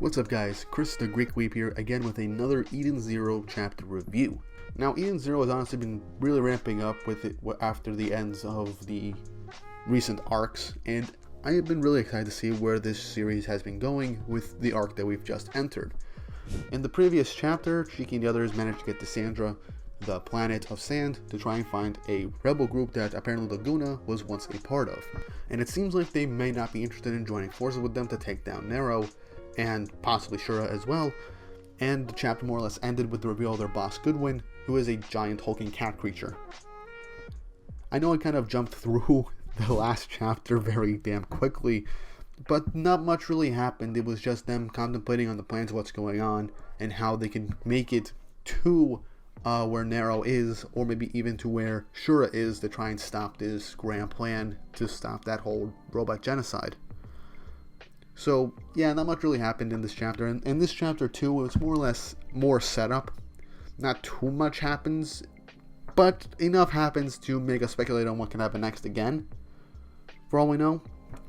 What's up guys, Chris the Greek Weep here again with another Eden Zero chapter review. Now Eden Zero has honestly been really ramping up with it after the ends of the recent arcs, and I have been really excited to see where this series has been going with the arc that we've just entered. In the previous chapter, Shiki and the others managed to get to Sandra, the planet of sand, to try and find a rebel group that apparently Laguna was once a part of. And it seems like they may not be interested in joining forces with them to take down Nero, and possibly Shura as well, and the chapter more or less ended with the reveal of their boss Goodwin, who is a giant hulking cat creature. I know I kind of jumped through the last chapter very damn quickly, but not much really happened. It was just them contemplating on the plans of what's going on, and how they can make it to where Nero is, or maybe even to where Shura is, to try and stop this grand plan to stop that whole robot genocide. So, yeah, not much really happened in this chapter. And in this chapter, too, it's more or less more setup. Not too much happens, but enough happens to make us speculate on what can happen next again, for all we know.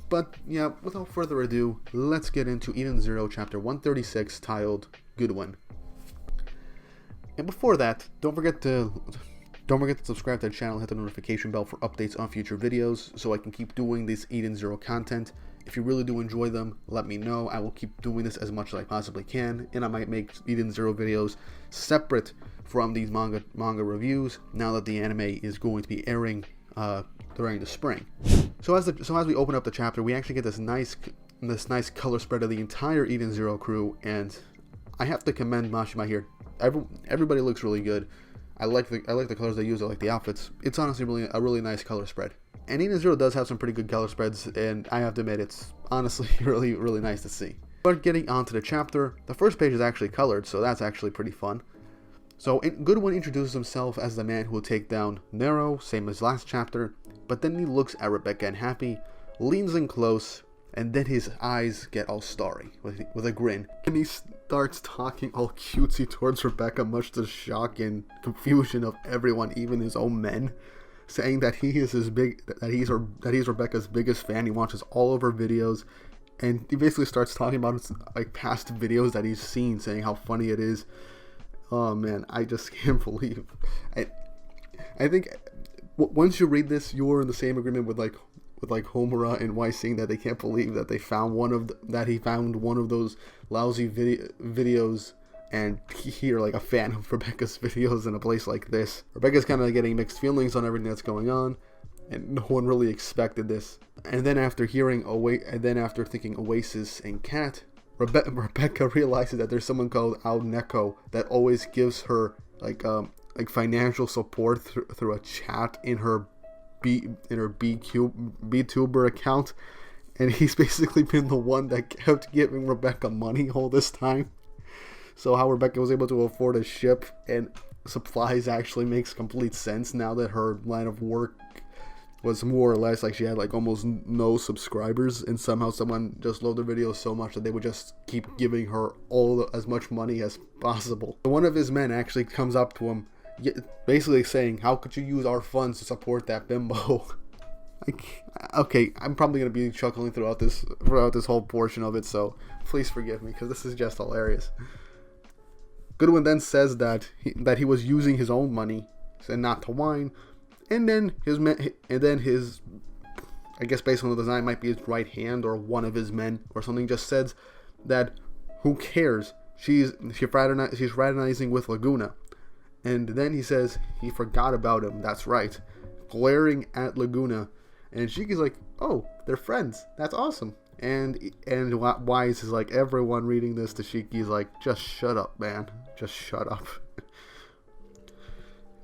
But, yeah, without further ado, let's get into Eden Zero, chapter 136, titled Goodwin. And before that, don't forget to subscribe to the channel, hit the notification bell for updates on future videos, so I can keep doing this Eden Zero content. If you really do enjoy them, let me know. I will keep doing this as much as I possibly can, and I might make Eden Zero videos separate from these manga reviews now that the anime is going to be airing during the spring. So as we open up the chapter, we actually get this nice color spread of the entire Eden Zero crew, and I have to commend Mashima here. Everybody looks really good. I like the colors they use. I like the outfits. It's honestly a really nice color spread. And Eden Zero does have some pretty good color spreads, and I have to admit, it's honestly really nice to see. But getting onto the chapter, the first page is actually colored, so that's actually pretty fun. So Goodwin introduces himself as the man who will take down Nero, same as last chapter, but then he looks at Rebecca and Happy, leans in close, and then his eyes get all starry with a grin. And he starts talking all cutesy towards Rebecca, much to the shock and confusion of everyone, even his own men, saying that he's Rebecca's biggest fan. He watches all of her videos, and he basically starts talking about like past videos that he's seen, saying how funny it is. Oh man, I just can't believe. I think once you read this, you're in the same agreement with Homura and Weiss, saying that they can't believe that he found one of those lousy videos, and here like a fan of Rebecca's videos in a place like this. Rebecca's kind of getting mixed feelings on everything that's going on, and no one really expected this. And then after thinking Oasis and Cat, Rebecca realizes that there's someone called Al Neko that always gives her like financial support through a chat in her BTuber account, and he's basically been the one that kept giving Rebecca money all this time. So how Rebecca was able to afford a ship and supplies actually makes complete sense now that her line of work was more or less like she had like almost no subscribers, and somehow someone just loved her videos so much that they would just keep giving her as much money as possible. One of his men actually comes up to him, basically saying, "How could you use our funds to support that bimbo?" Okay, I'm probably gonna be chuckling throughout this whole portion of it, so please forgive me because this is just hilarious. Goodwin then says that he was using his own money and not to whine, and then his I guess based on the design might be his right hand or one of his men or something, just says that who cares? She's fraternizing with Laguna. And then he says he forgot about him. That's right. Glaring at Laguna. And Shiki's like, oh, they're friends. That's awesome. And Wise is like, everyone reading this to Shiki is like, just shut up, man. Just shut up.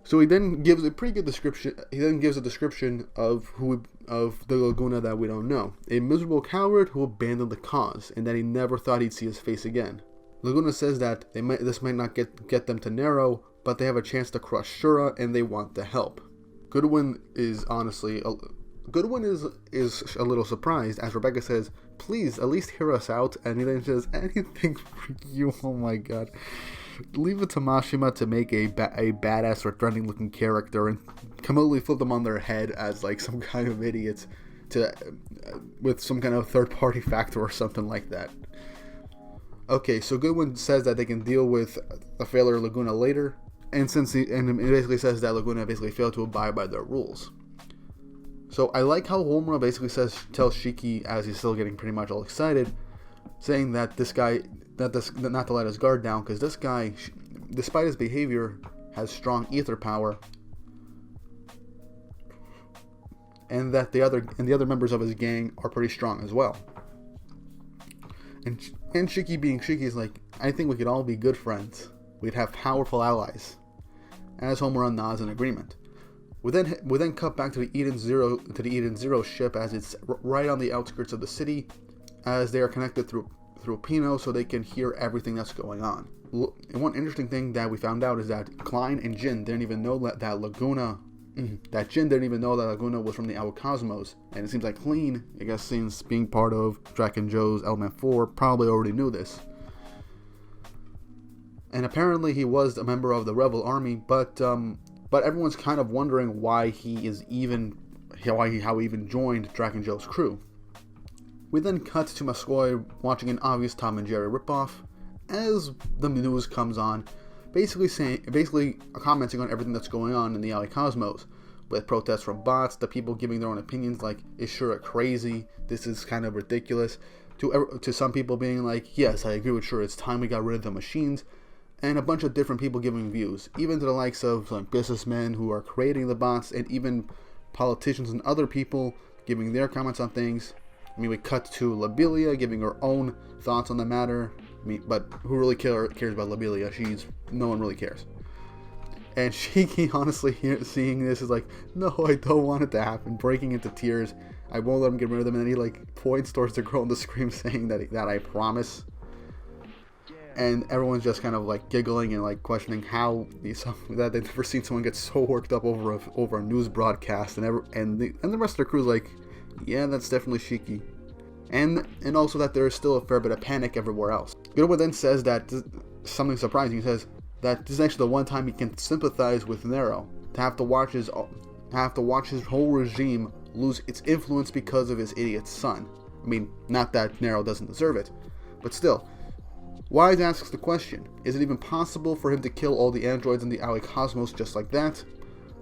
So he then gives a pretty good description. He then gives a description of the Laguna that we don't know. A miserable coward who abandoned the cause, and that he never thought he'd see his face again. Laguna says that this might not get them to Nero, but they have a chance to crush Shura, and they want the help. Goodwin is a little surprised as Rebecca says, "Please, at least hear us out." And he then says, "Anything for you." Oh my god. Leave it to Mashima to make a badass or threatening looking character and completely flip them on their head as like some kind of idiots with some kind of third party factor or something like that. Okay, so Goodwin says that they can deal with the failure Laguna later, and it basically says that Laguna basically failed to abide by their rules. So I like how Homura basically tells Shiki, as he's still getting pretty much all excited, saying that this guy, not to let his guard down, because this guy, despite his behavior, has strong ether power, and that the other members of his gang are pretty strong as well. And Shiki, being Shiki, is like, I think we could all be good friends. We'd have powerful allies. As Homura nods in agreement. We then cut back to the Eden Zero ship, as it's right on the outskirts of the city, as they are connected through Pino, so they can hear everything that's going on. And one interesting thing that we found out is that Klein and Jin didn't even know that Jin didn't even know that Laguna was from the Outer Cosmos, and it seems like Klein, I guess, since being part of Draken Joe's Element 4, probably already knew this. And apparently he was a member of the Rebel Army, but everyone's kind of wondering why how he even joined Draken Joe's crew. We then cut to Mascoy watching an obvious Tom and Jerry ripoff, as the news comes on, basically commenting on everything that's going on in the Outer Cosmos, with protests from bots, the people giving their own opinions like, is Shura crazy? This is kind of ridiculous. To some people being like, yes, I agree with Shura, it's time we got rid of the machines. And a bunch of different people giving views, even to the likes of like businessmen who are creating the bots, and even politicians and other people giving their comments on things. I mean, we cut to Lobelia giving her own thoughts on the matter. I mean, but who really cares about Lobelia? No one really cares. And Shiki, honestly, seeing this is like, no, I don't want it to happen. Breaking into tears. I won't let him get rid of them. And then he like points towards the girl on the screen, saying that I promise. And everyone's just kind of like giggling and like questioning how that they've never seen someone get so worked up over a news broadcast, and the rest of the crew's like, yeah, that's definitely Shiki, and also that there is still a fair bit of panic everywhere else. Goodwin then says that something surprising. He says that this is actually the one time he can sympathize with Nero, to have to watch his whole regime lose its influence because of his idiot son. I mean, not that Nero doesn't deserve it, but still. Wise asks the question, is it even possible for him to kill all the androids in the Outer Cosmos just like that?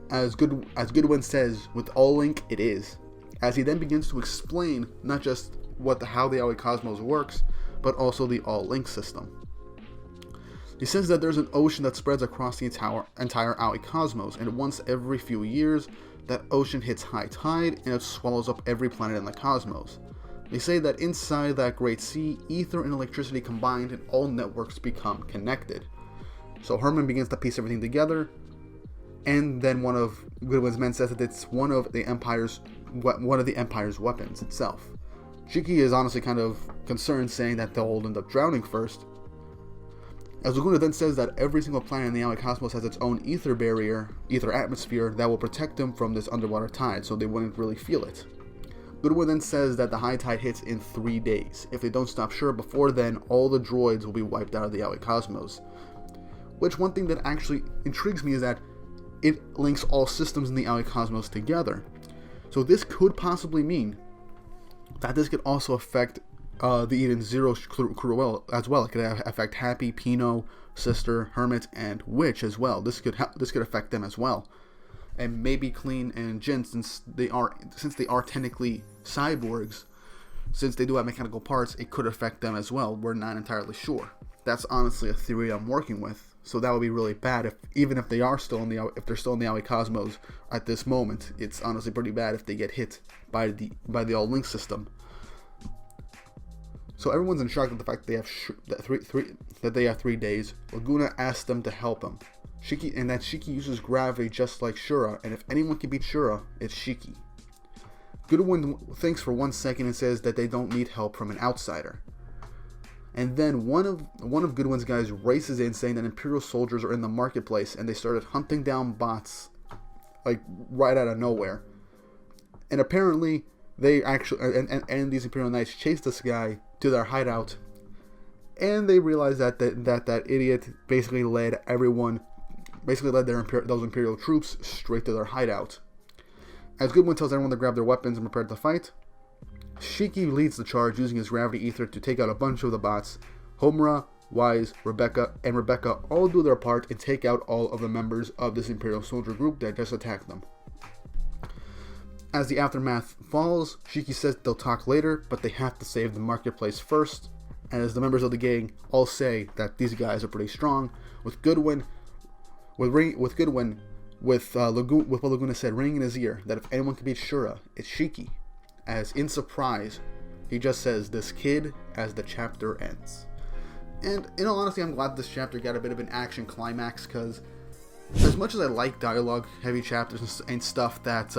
As Goodwin says, with All Link, it is. As he then begins to explain not just how the Outer Cosmos works, but also the All Link system. He says that there's an ocean that spreads across the entire Outer Cosmos, and once every few years, that ocean hits high tide, and it swallows up every planet in the cosmos. They say that inside that great sea, ether and electricity combined and all networks become connected. So Herman begins to piece everything together, and then one of Goodwin's men says that it's one of the Empire's weapons itself. Shiki is honestly kind of concerned, saying that they'll end up drowning first. As Laguna then says that every single planet in the Outer Cosmos has its own ether atmosphere that will protect them from this underwater tide, so they wouldn't really feel it. Goodwin then says that the high tide hits in 3 days. If they don't stop Shura before then, all the droids will be wiped out of the Outer Cosmos. Which, one thing that actually intrigues me is that it links all systems in the Outer Cosmos together. So this could possibly mean that this could also affect the Eden Zero crew as well. It could affect Happy, Pino, Sister, Hermit, and Witch as well. This could affect them as well. And maybe Klein and Jin, since they are technically cyborgs, since they do have mechanical parts, it could affect them as well. We're not entirely sure. That's honestly a theory I'm working with. So that would be really bad even if they're still in the Outer Cosmos at this moment. It's honestly pretty bad if they get hit by the All Link system. So everyone's in shock at the fact that they have 3 days. Laguna asks them to help him. Shiki uses gravity just like Shura, and if anyone can beat Shura, it's Shiki. Goodwin thinks for 1 second and says that they don't need help from an outsider. And then one of Goodwin's guys races in, saying that Imperial soldiers are in the marketplace, and they started hunting down bots, like right out of nowhere. And apparently they actually and these Imperial Knights chased this guy to their hideout, and they realized that idiot basically led those Imperial troops straight to their hideout. As Goodwin tells everyone to grab their weapons and prepare to fight, Shiki leads the charge using his gravity ether to take out a bunch of the bots, Homura, Wise, Rebecca all do their part and take out all of the members of this Imperial soldier group that just attacked them. As the aftermath falls, Shiki says they'll talk later, but they have to save the marketplace first, as the members of the gang all say that these guys are pretty strong, with what Laguna said ringing in his ear, that if anyone can beat Shura, it's Shiki, as in surprise, he just says, "This kid," as the chapter ends. And in all honesty, I'm glad this chapter got a bit of an action climax, because as much as I like dialogue-heavy chapters and stuff that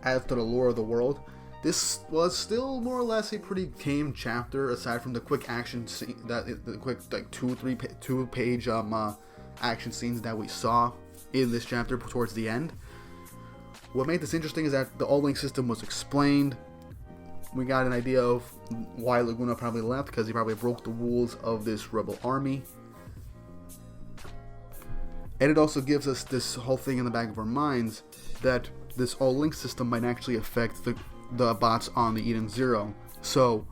adds to the lore of the world, this was still more or less a pretty tame chapter, aside from the quick action scene, the quick like 2-page action scenes that we saw in this chapter towards the end. What made this interesting is that the all-link system was explained. We got an idea of why Laguna probably left, because he probably broke the rules of this rebel army. And it also gives us this whole thing in the back of our minds that this all-link system might actually affect the bots on the Eden Zero. So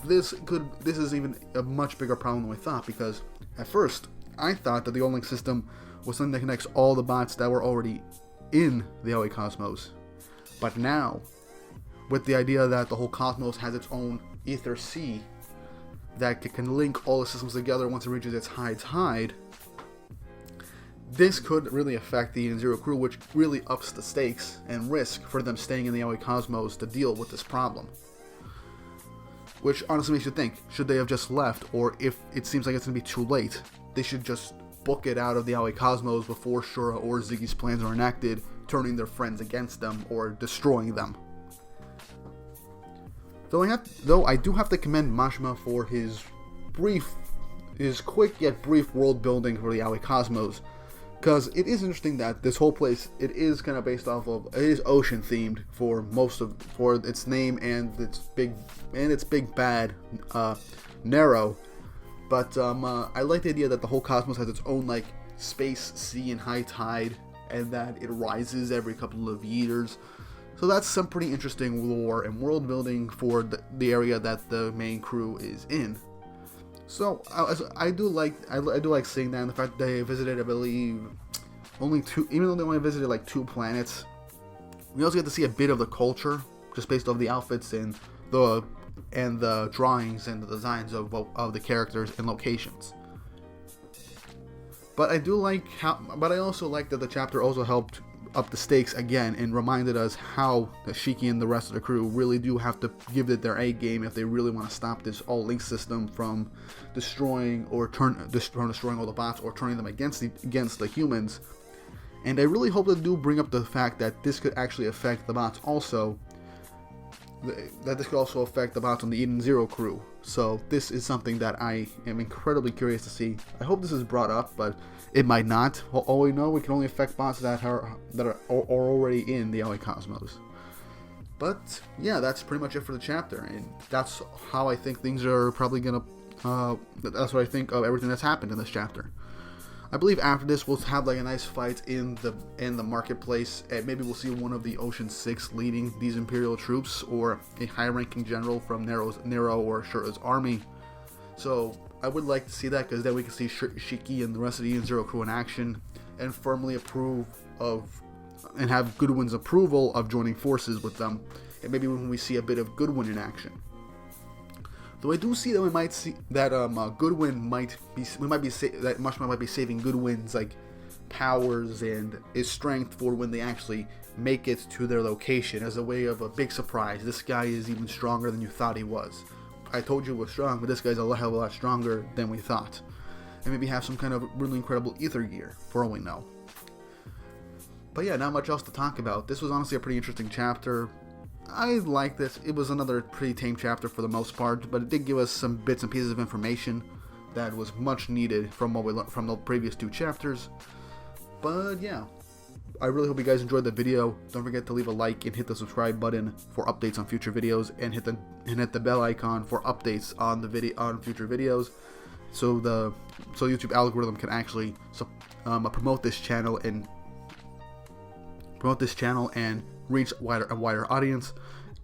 this is even a much bigger problem than we thought, because at first I thought that the all-link system was something that connects all the bots that were already in the LA Cosmos. But now, with the idea that the whole cosmos has its own Ether Sea that can link all the systems together once it reaches its high tide, this could really affect the Eden Zero crew, which really ups the stakes and risk for them staying in the LA Cosmos to deal with this problem. Which honestly makes you think, should they have just left, or if it seems like it's going to be too late, they should just book it out of the LA Cosmos before Shura or Ziggy's plans are enacted, turning their friends against them or destroying them. Though I do have to commend Mashima for his quick yet brief world building for the LA Cosmos, because it is interesting that this whole place, it is kind of based off of, it is ocean themed for its name and its big bad Nero. But I like the idea that the whole cosmos has its own like space, sea, and high tide, and that it rises every couple of years. So that's some pretty interesting lore and world building for the area that the main crew is in. So I do like seeing that, and the fact that they visited, I believe, only two, even though they only visited like 2 planets. We also get to see a bit of the culture, just based off the outfits and the drawings and the designs of the characters and locations. But I also like that the chapter also helped up the stakes again and reminded us how the Shiki and the rest of the crew really do have to give it their A game if they really want to stop this all-link system from destroying all the bots or turning them against the humans. And I really hope they do bring up the fact that this could actually affect the bots also. That this could also affect the bots on the Eden Zero crew. So this is something that I am incredibly curious to see. I hope this is brought up, but it might not. All we know, it can only affect bots that are already in the LA Cosmos. But yeah, that's pretty much it for the chapter, and that's how I think things are probably gonna. That's what I think of everything that's happened in this chapter. I believe after this we'll have like a nice fight in the marketplace, and maybe we'll see one of the Ocean 6 leading these Imperial troops, or a high-ranking general from Nero or Shura's army. So I would like to see that, because then we can see Shiki and the rest of the Eden Zero crew in action, and firmly approve of, and have Goodwin's approval of joining forces with them, and maybe when we see a bit of Goodwin in action. Though I do see that we might see that Goodwin that Mashima might be saving Goodwin's like powers and his strength for when they actually make it to their location, as a way of a big surprise. This guy is even stronger than you thought he was. I told you he was strong, but this guy's a hell of a lot stronger than we thought. And maybe have some kind of really incredible ether gear, for all we know. But yeah, not much else to talk about. This was honestly a pretty interesting chapter. I like this. It was another pretty tame chapter for the most part, but it did give us some bits and pieces of information that was much needed from the previous 2 chapters. But yeah, I really hope you guys enjoyed the video. Don't forget to leave a like and hit the subscribe button for updates on future videos, and hit the bell icon for updates on future videos, so YouTube algorithm can actually promote this channel and reach a wider audience.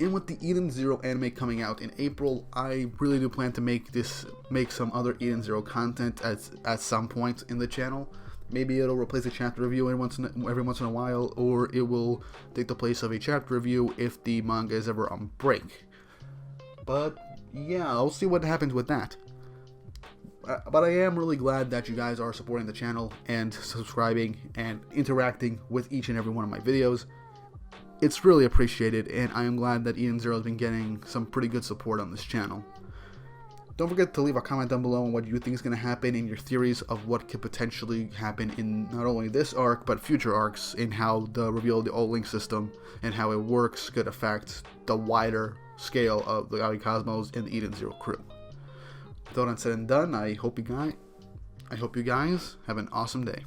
And with the Eden Zero anime coming out in April, I really do plan to make some other Eden Zero content at some point in the channel. Maybe it'll replace a chapter review every once in a while, or it will take the place of a chapter review if the manga is ever on break. But yeah, I'll see what happens with that. But I am really glad that you guys are supporting the channel and subscribing and interacting with each and every one of my videos. It's really appreciated, and I am glad that Eden Zero has been getting some pretty good support on this channel. Don't forget to leave a comment down below on what you think is going to happen and your theories of what could potentially happen in not only this arc, but future arcs, and how the reveal of the O-Link system and how it works could affect the wider scale of the Gabi Cosmos and the Eden Zero crew. With all that said and done, I hope you guys have an awesome day.